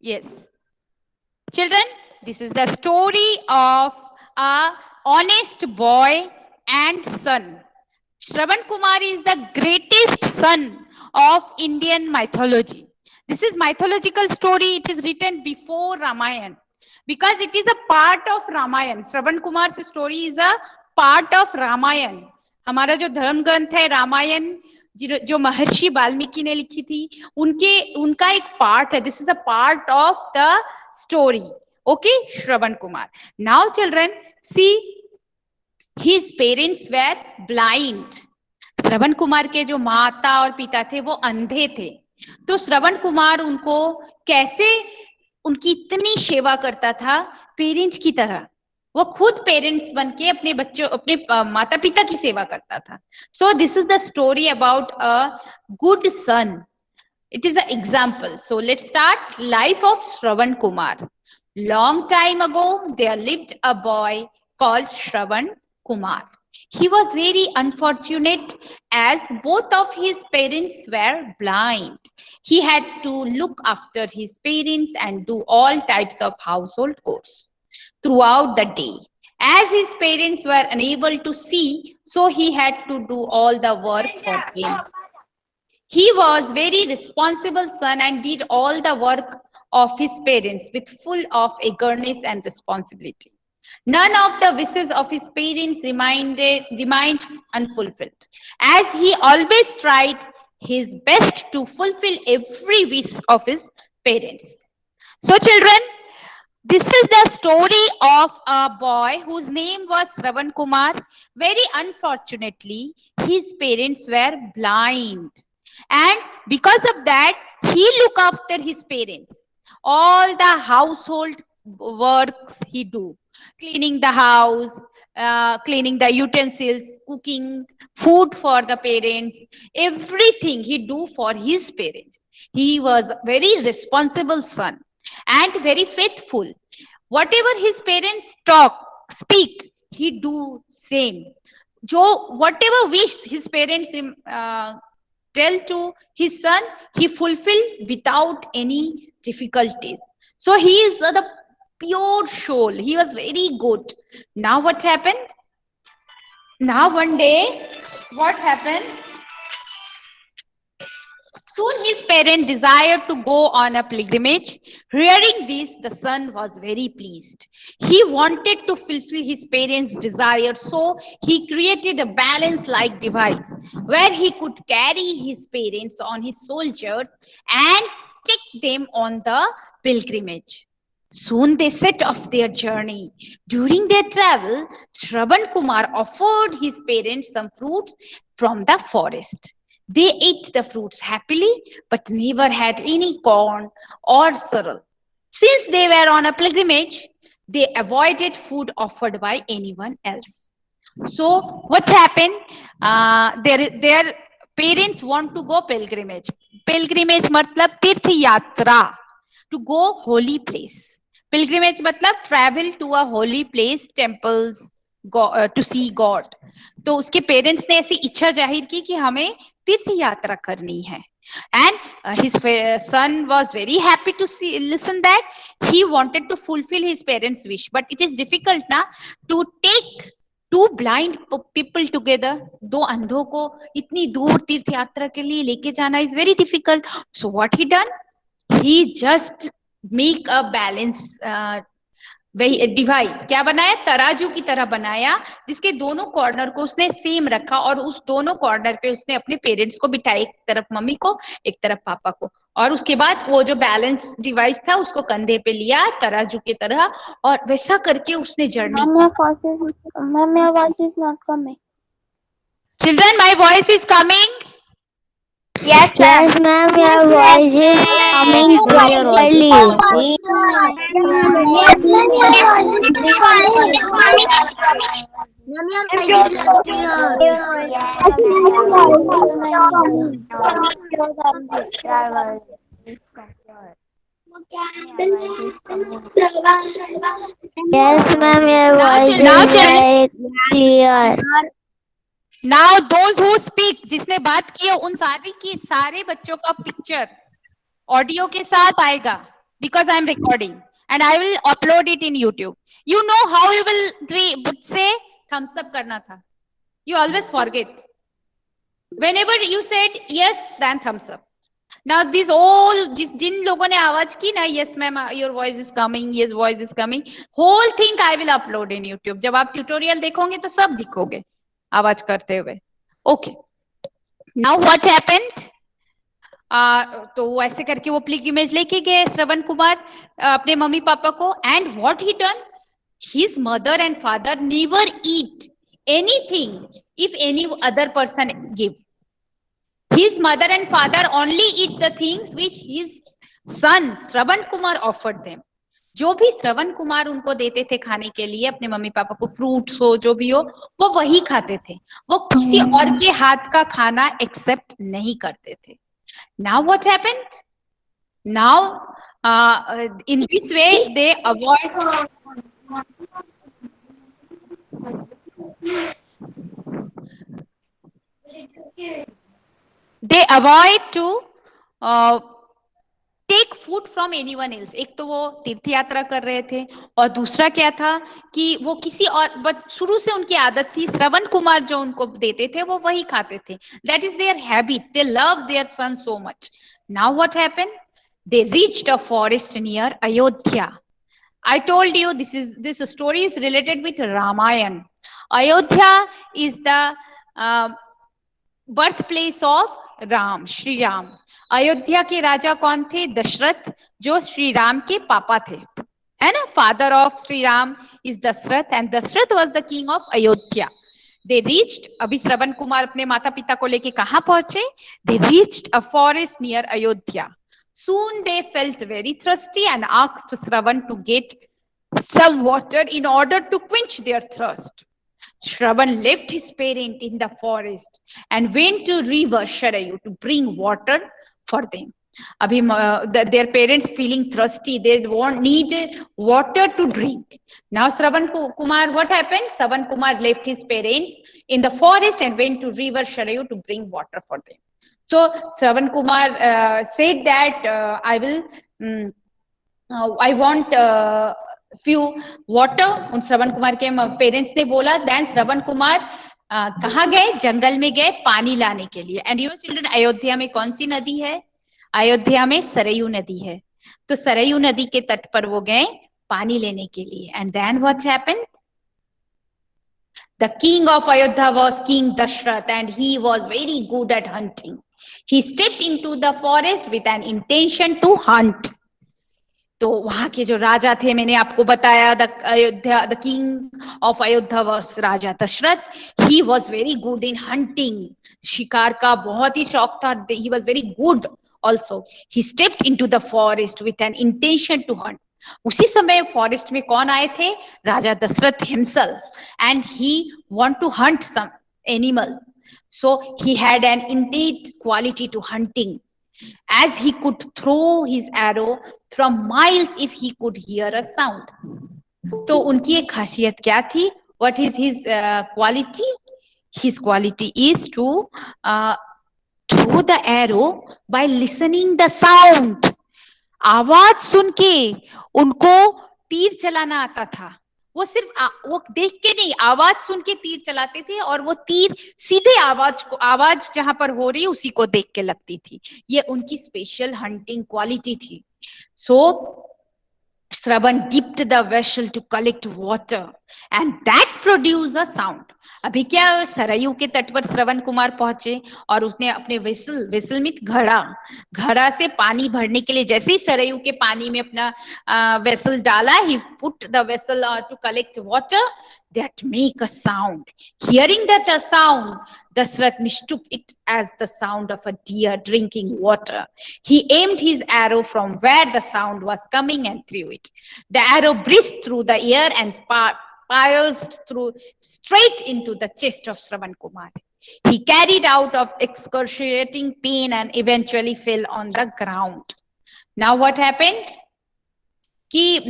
Yes. Children, this is the story of a honest boy and son. Shravan Kumar is the greatest son of Indian mythology. This is mythological story. It is written before Ramayana because it is a part of Ramayana. Shravan Kumar's story is a part of Ramayana. हमारा जो धर्म ग्रंथ है रामायण जो महर्षि वाल्मीकि ने लिखी थी उनका एक पार्ट है. This is a part of the story. Okay, Shravan Kumar. Now children see, his parents were blind. Shravan Kumar के जो माता और पिता थे वो अंधे थे. तो श्रवण कुमार उनको कैसे उनकी इतनी सेवा करता था पेरेंट्स की तरह. वो खुद पेरेंट्स बन के अपने बच्चों अपने माता पिता की सेवा करता था. So this is the story about a good son. It is an example. So let's start. Life of Shravan Kumar. Long time ago, there lived a boy called Shravan Kumar. He was very unfortunate as both of his parents were blind. He had to look after his parents and do all types of household chores throughout the day. As his parents were unable to see, so he had to do all the work for them. He was very responsible son and did all the work of his parents with full of eagerness and responsibility. None of the wishes of his parents remained unfulfilled, as he always tried his best to fulfill every wish of his parents. So children, this is the story of a boy whose name was Shravan Kumar. Very unfortunately, his parents were blind. And because of that, he look after his parents. All the household works he do. Cleaning the house, cleaning the utensils, cooking food for the parents. Everything he do for his parents. He was very responsible son and very faithful. Whatever his parents speak, he do same. Whatever wish his parents tell to his son, he fulfilled without any difficulties. So he is the pure soul. He was very good. Now what happened? Now one day, what happened? Soon his parents desired to go on a pilgrimage. Hearing this, the son was very pleased. He wanted to fulfill his parents' desire, so he created a balance-like device where he could carry his parents on his shoulders and take them on the pilgrimage. Soon they set off their journey. During their travel, Shravan Kumar offered his parents some fruits from the forest. They ate the fruits happily, but never had any corn or sorrel. Since they were on a pilgrimage, they avoided food offered by anyone else. So, what happened? Their parents want to go pilgrimage. Pilgrimage matlab tirth yatra, to go holy place. Pilgrimage matlab travel to a holy place, temples, to see God. तो उसके parents ने ऐसी इच्छा जाहिर की कि हमें तीर्थ यात्रा करनी है. And his son was very happy to listen that. He wanted to fulfill his parents' wish, but it is difficult na to take two blind people together. दो अंधों को इतनी दूर तीर्थ यात्रा के लिए लेके जाना is very difficult. So what he done? He just make a balance वही डिवाइस क्या बनाया, तराजू की तरह बनाया, जिसके दोनों कॉर्नर को उसने सेम रखा और उस दोनों कॉर्नर पे उसने अपने पेरेंट्स को बिठाया, एक तरफ मम्मी को एक तरफ पापा को. और उसके बाद वो जो बैलेंस डिवाइस था उसको कंधे पे लिया तराजू की तरह और वैसा करके उसने जर्नी की. Ma'am, your voice is not coming. Children, my voice is coming. Yes, ma'am, your voice is coming properly. Yes, ma'am, your voice is very clear. Now those who speak, जिसने बात की है उन सारे बच्चों का पिक्चर ऑडियो के साथ आएगा. because I am recording and I will upload it in YouTube. You know how you will say thumbs up karna tha. You always forget. Whenever you said yes, then thumbs up. Now this all जिन लोगों ने आवाज की ना, yes ma'am, your voice is coming, yes voice is coming, whole thing I will upload in YouTube. जब आप tutorial देखोगे तो सब दिखोगे आवाज करते हुए. Okay. Now what happened? तो वो ऐसे करके वो प्लिक इमेज लेके गए श्रवण कुमार अपने मम्मी पापा को. And what he done, his mother and father never eat anything if any other person give. His mother and father only eat the things which his son Shravan Kumar offered them. जो भी श्रवण कुमार उनको देते थे खाने के लिए, अपने मम्मी पापा को, फ्रूट्स हो जो भी हो, वो वही खाते थे. वो किसी और के हाथ का खाना एक्सेप्ट नहीं करते थे. Now what happened? Now in this way they avoid to take food from anyone else. एक तो वो तीर्थ यात्रा कर रहे थे और दूसरा क्या था कि वो किसी और, शुरू से उनकी आदत थी श्रवण कुमार जो उनको देते थे वो वही खाते थे. That is their habit. They love their son so much. Now what happened? They reached a forest near Ayodhya. I told you this story is related with Ramayan. Ayodhya is the birthplace of Ram, Shri Ram. Ayodhya के राजा कौन थे? दशरथ, जो श्री राम के पापा थे, है ना. Father of Shri Ram is Dasharath and Dasharath was the king of Ayodhya. They reached, अभी श्रवण कुमार अपने माता पिता को लेके कहां पहुंचे? दे reached a forest near Ayodhya. Soon they felt very thirsty and asked Shravan to get some water in order to quench their thirst. Shravan left his parent in the forest and went to river Sharayu to bring water for them. Abhi their parents feeling thirsty, they need water to drink. Now Shravan Kumar, what happened? Shravan Kumar left his parents in the forest and went to river Sharayu to bring water for them. So Shravan Kumar said that I want few water. उन श्रवण कुमार के parents ने बोला. Then Shravan Kumar कहाँ गए? जंगल में गए पानी लाने के लिए. And you know children, Ayodhya में कौन सी नदी है? अयोध्या में सरयू नदी है. तो सरयू नदी के तट पर वो गए पानी लेने के लिए. And then what happened? The king of Ayodhya was King Dashrath and he was very good at hunting. He stepped into the forest with an intention to hunt. तो वहां के जो राजा थे, मैंने आपको बताया, the king of Ayodhya was Raja Dasharath. He was very good in hunting. शिकार का बहुत ही शौक था. He was very good also. He stepped into the forest with an intention to hunt. उसी समय फॉरेस्ट में कौन आए थे? राजा Dasharath himself, and he want to hunt some animal. So he had an innate quality to hunting, as he could throw his arrow from miles if he could hear a sound. तो उनकी एक खासियत क्या थी? What is his quality? His quality is to throw the arrow by listening the sound. आवाज सुन के उनको तीर चलाना आता था. वो सिर्फ वो देख के नहीं, आवाज सुन के तीर चलाते थे और वो तीर सीधे आवाज जहां पर हो रही उसी को देख के लगती थी. ये उनकी स्पेशल हंटिंग क्वालिटी थी. सो Shravan dipped the vessel to collect water and that produced a sound. अभी क्या, सरयू के तट पर श्रवण कुमार पहुंचे और उसने अपने वेसल में घड़ा से पानी भरने के लिए, जैसे ही सरयू के पानी में अपना वेसल डाला, he put the vessel to collect water that make a sound. Hearing that a sound, Dashrath mistook it as the sound of a deer drinking water. He aimed his arrow from where the sound was coming and threw it. The arrow breezed through the air and pierced through straight into the chest of Shravan Kumar. He carried out of excruciating pain and eventually fell on the ground. Now what happened? कि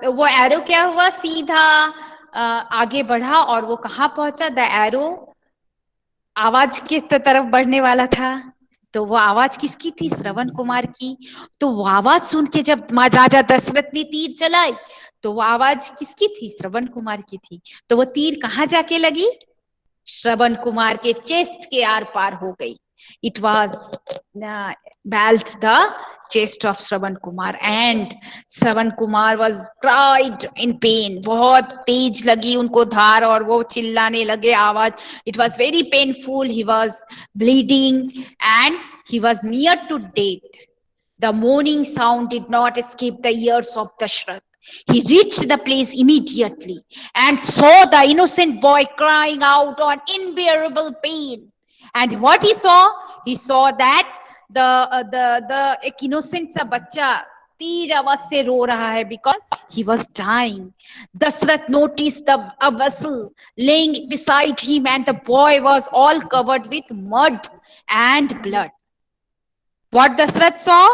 वो arrow क्या हुआ, सीधा आगे बढ़ा और वो कहाँ पहुंचा? द एरो आवाज की तरफ बढ़ने वाला था तो वो आवाज किसकी थी? श्रवण कुमार की। तो वो आवाज सुन के जब राजा दशरथ ने तीर चलाई तो वो आवाज किसकी थी? श्रवण कुमार की थी। तो वो तीर कहाँ जाके लगी? श्रवण कुमार के चेस्ट के आर पार हो गई. It was belt the chest of Shravan Kumar and Shravan Kumar was cried in pain. बहुत तेज लगी उनको धार और वो चिल्लाने लगे आवाज. It was very painful. He was bleeding and he was near to death. The moaning sound did not escape the ears of Dashrath. He reached the place immediately and saw the innocent boy crying out on unbearable pain. And what he saw that the एक innocent सा बच्चा तेज आवाज से रो रहा है because he was dying. Dashrath noticed a vessel laying beside him and the boy was all covered with mud and blood. What Dashrath saw?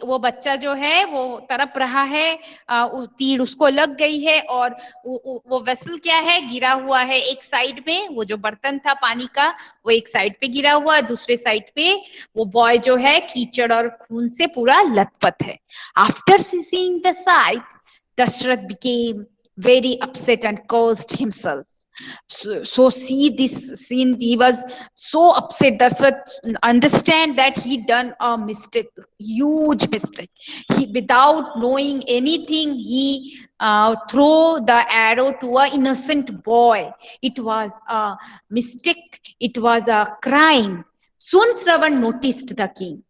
वो बच्चा जो है वो तड़प रहा है, तीर उसको लग गई है और वो वेसल क्या है? गिरा हुआ है एक साइड में. वो जो बर्तन था पानी का वो एक साइड पे गिरा हुआ है, दूसरे साइड पे वो बॉय जो है कीचड़ और खून से पूरा लथपथ है. After seeing the sight Dasharath became very upset and cursed himself. So see this scene, he was so upset. Dashrath understand that he done a mistake, huge mistake. He, without knowing anything, he throw the arrow to a innocent boy. It was a mistake. It was a crime. Soon Shravan noticed the king.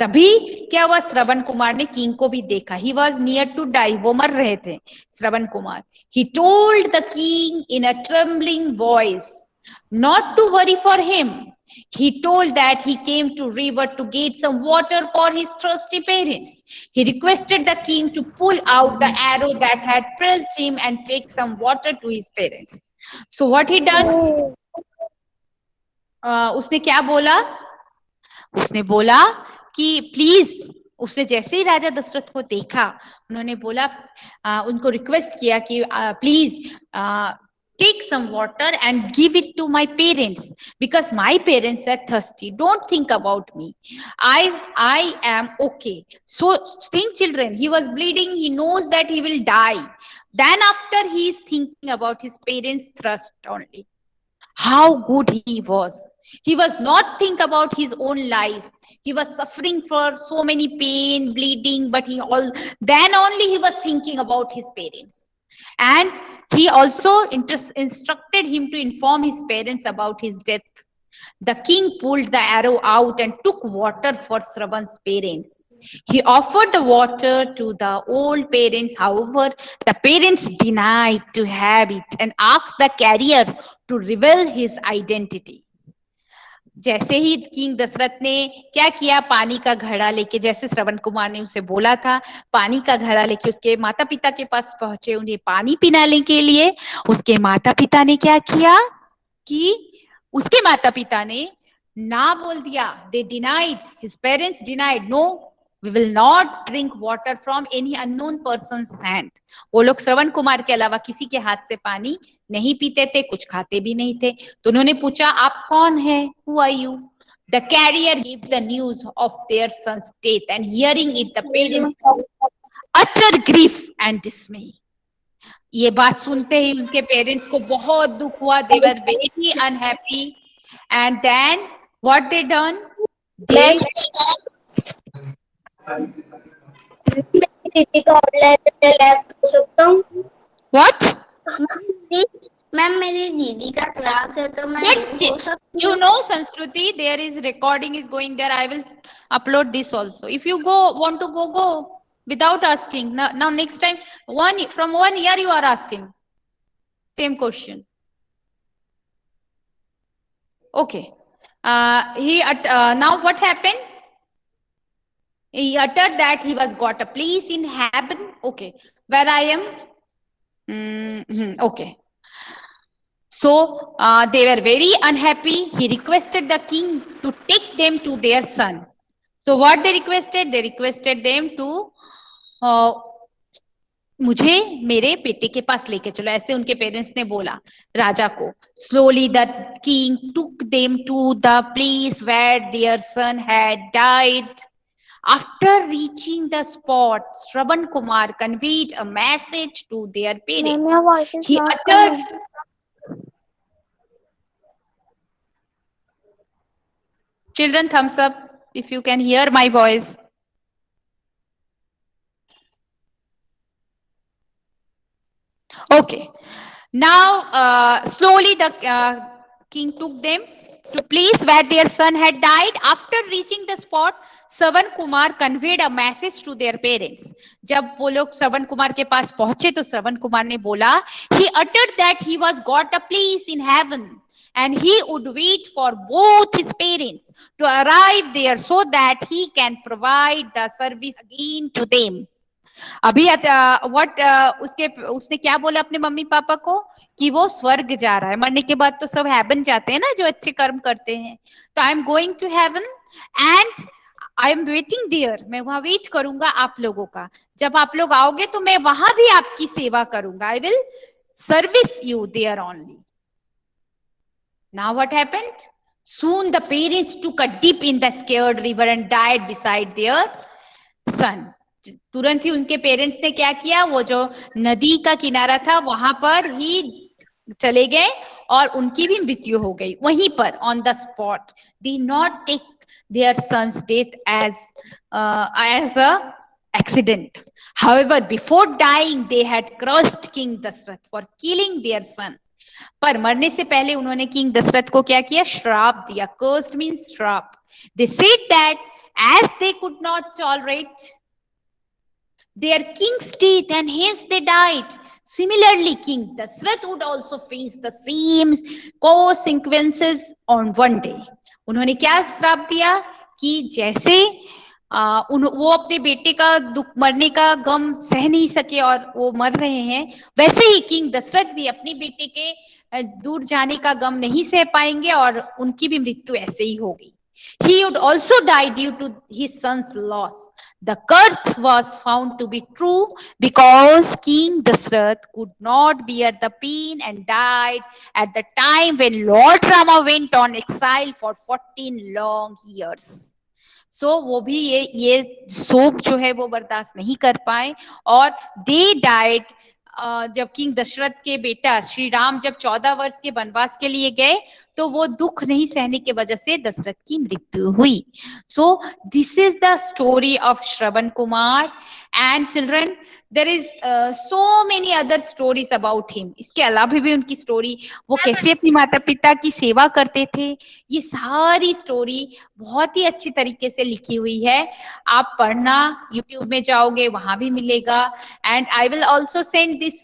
तभी क्या हुआ? श्रवण कुमार ने king को भी देखा. He was near to die. वो मर रहे थे Shravan Kumar. He told the king in a trembling voice not to worry for him. He told that he came to river to get some water for his thirsty parents. He requested the king to pull out the arrow that had pressed him and take some water to his parents. So what he done? उसने क्या बोला? उसने बोला कि please, उसने जैसे ही राजा दशरथ को देखा उन्होंने बोला, उनको रिक्वेस्ट किया कि please take some water and give it to my parents because my parents are thirsty. Don't think about me. I am okay. So think children, he was bleeding. He knows that he will die. Then after he is thinking about his parents' thirst only. How good he was. He was not think about his own life. He was suffering for so many pain, bleeding, but then only he was thinking about his parents. And he also instructed him to inform his parents about his death. The king pulled the arrow out and took water for Shravan's parents. He offered the water to the old parents. However, the parents denied to have it and asked the carrier to reveal his identity. जैसे ही king Dasharath ने क्या किया, पानी का घड़ा लेके, जैसे श्रवण कुमार ने उसे बोला था, पानी का घड़ा लेके उसके माता पिता के पास पहुंचे उन्हें पानी पिलाने के लिए. उसके माता पिता ने क्या किया कि उसके माता पिता ने ना बोल दिया. They denied, his parents denied, no we will not drink water from any unknown person's hand. वो लोग श्रवण कुमार के अलावा किसी के हाथ से पानी नहीं पीते थे, कुछ खाते भी नहीं थे. तो उन्होंने पूछा, आप कौन है? Who are you? The carrier gave the news of their son's death, and hearing it, the parents utter grief and dismay. ये बात सुनते ही उनके पेरेंट्स को बहुत दुख हुआ. They were very unhappy, and then what they done? They दीदी का ऑनलाइन क्लास कर सकता हूँ? what? मैम मेरी दीदी का क्लास है तो मैं हो सकती You know, Sanskruti, there is recording is going there. I will upload this also. If you want to go without asking. Now next time, from 1 year you are asking same question. Okay. Now what happened? He uttered that he was got a place in heaven. Okay, where I am. Okay. So they were very unhappy. He requested the king to take them to their son. So what they requested? They requested them to मुझे मेरे बेटे के पास लेके चलो, ऐसे उनके parents ने बोला राजा को. Slowly the king took them to the place where their son had died. After reaching the spot, Shravan Kumar conveyed a message to their parents. your voice is He not uttered. coming. Children, thumbs up if you can hear my voice. Okay. Now, slowly the king took them to place where their son had died. After reaching the spot, Shravan Kumar conveyed a message to their parents. जब वो लोग श्रवण कुमार के पास पहुंचे तो श्रवण कुमार ने बोला, he uttered that he was got a place in heaven and he would wait for both his parents to arrive there so that he can provide the service again to them. अभी उसने क्या बोला अपने mummy papa को कि वो स्वर्ग जा रहा है. मरने के बाद तो सब हेवन जाते हैं ना, जो अच्छे कर्म करते हैं. तो I am going to heaven and I am waiting there. मैं वहां वेट करूंगा आप लोगों का. जब आप लोग आओगे तो मैं वहां भी आपकी सेवा करूंगा. I will service you there only. Now what happened? Soon the parents took a dip in the scared river and died beside their son. तुरंत ही उनके पेरेंट्स ने क्या किया, वो जो नदी का किनारा था वहां पर ही चले गए और उनकी भी मृत्यु हो गई वहीं पर on the spot. They not take their son's death as a accident. However, before dying, they had cursed King Dasrath for killing their son. पर मरने से पहले उन्होंने किंग दशरथ को क्या किया? श्राप दिया. Cursed means श्राप. They said that as they could not tolerate their king's death and hence they died. Similarly, King Dasrath would also face the same consequences on one day. उन्होंने क्या श्राप दिया कि जैसे वो अपने बेटे का दुख, मरने का गम सह नहीं सके और वो मर रहे हैं, वैसे ही किंग दशरथ भी अपने बेटे के दूर जाने का गम नहीं सह पाएंगे और उनकी भी मृत्यु ऐसे ही होगी. He would also die due to his son's loss. The curse was found to be true because King Dasrath could not bear the pain and died at the time when Lord Rama went on exile for 14 long years. So वो भी ये शोक जो है वो बर्दाश्त नहीं कर पाए और they died. जब किंग दशरथ के बेटा श्री राम जब 14 वर्ष के वनवास के लिए गए तो वो दुख नहीं सहने के वजह से दशरथ की मृत्यु हुई. So this is the story of Shravan Kumar. And children, there is so many other stories about him. इसके अलावा भी उनकी स्टोरी, वो कैसे अपनी माता पिता की सेवा करते थे, ये सारी स्टोरी बहुत ही अच्छी तरीके से लिखी हुई है. आप पढ़ना, यूट्यूब में जाओगे वहां भी मिलेगा. And I will also send this